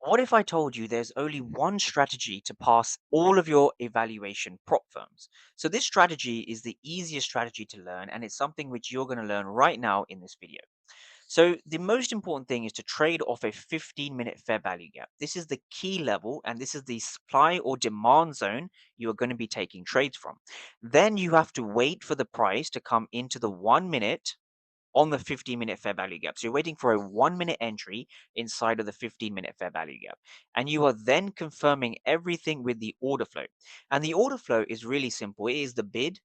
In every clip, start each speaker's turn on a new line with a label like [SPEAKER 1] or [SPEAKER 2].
[SPEAKER 1] What if I told you there's only one strategy to pass all of your evaluation prop firms? So this strategy is the easiest strategy to learn, and it's something which you're going to learn right now in this video. So the most important thing is to trade off a 15-minute fair value gap. This is the key level, and this is the supply or demand zone you are going to be taking trades from. Then you have to wait for the price to come into the 1 minute on the 15-minute fair value gap. So you're waiting for a 1 minute entry inside of the 15-minute fair value gap. And you are then confirming everything with the order flow. And the order flow is really simple. It is the bid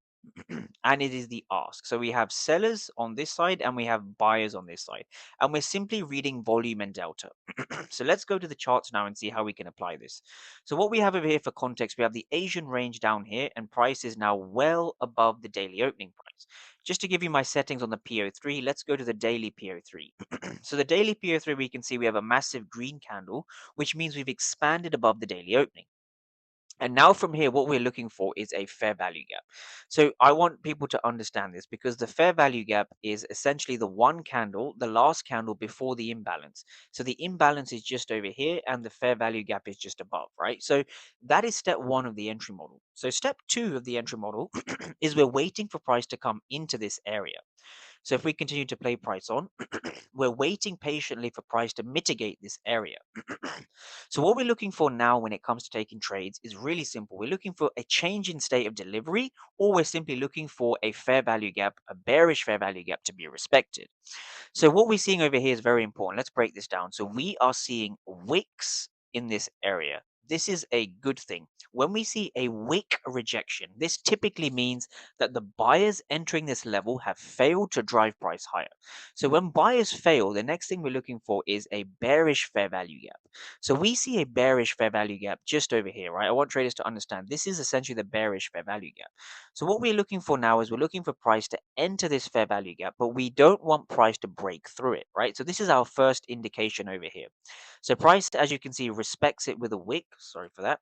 [SPEAKER 1] and it is the ask. So we have sellers on this side and we have buyers on this side. And we're simply reading volume and delta. So let's go to the charts now and see how we can apply this. So what we have over here for context, we have the Asian range down here and price is now well above the daily opening price. Just to give you my settings on the PO3, let's go to the daily PO3. So the daily PO3, we can see we have a massive green candle, which means we've expanded above the daily opening. And now from here, what we're looking for is a fair value gap. So I want people to understand this because the fair value gap is essentially the one candle, the last candle before the imbalance. So the imbalance is just over here and the fair value gap is just above, right? So that is step one of the entry model. So step two of the entry model is we're waiting for price to come into this area. So if we continue to play price on, we're waiting patiently for price to mitigate this area. So what we're looking for now when it comes to taking trades is really simple. We're looking for a change in state of delivery, or we're simply looking for a fair value gap, a bearish fair value gap to be respected. So what we're seeing over here is very important. Let's break this down. So we are seeing wicks in this area. This is a good thing. When we see a wick rejection, this typically means that the buyers entering this level have failed to drive price higher. So when buyers fail, the next thing we're looking for is a bearish fair value gap. So we see a bearish fair value gap just over here, right? I want traders to understand this is essentially the bearish fair value gap. So what we're looking for now is we're looking for price to enter this fair value gap, but we don't want price to break through it, right? So this is our first indication over here. So price, as you can see, respects it with a wick. Sorry for that.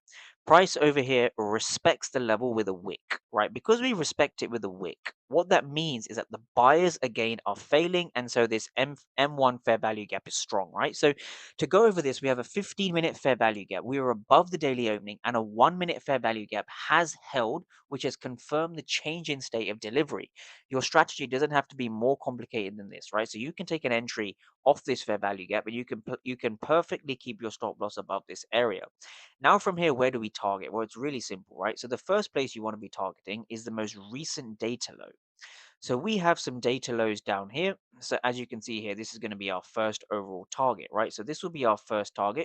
[SPEAKER 1] Price over here respects the level with a wick, right? Because we respect it with a wick, what that means is that the buyers again are failing, and so this M1 fair value gap is strong, right? So to go over this, we have a 15-minute fair value gap. We are above the daily opening, and a 1 minute fair value gap has held, which has confirmed the change in state of delivery. Your strategy doesn't have to be more complicated than this, right? So you can take an entry off this fair value gap, and you can perfectly keep your stop loss above this area. Now from here, where do we target? Well, it's really simple, right? So the first place you want to be targeting is the most recent data low. So we have some data lows down here. So as you can see here, this is going to be our first overall target, right? So this will be our first target.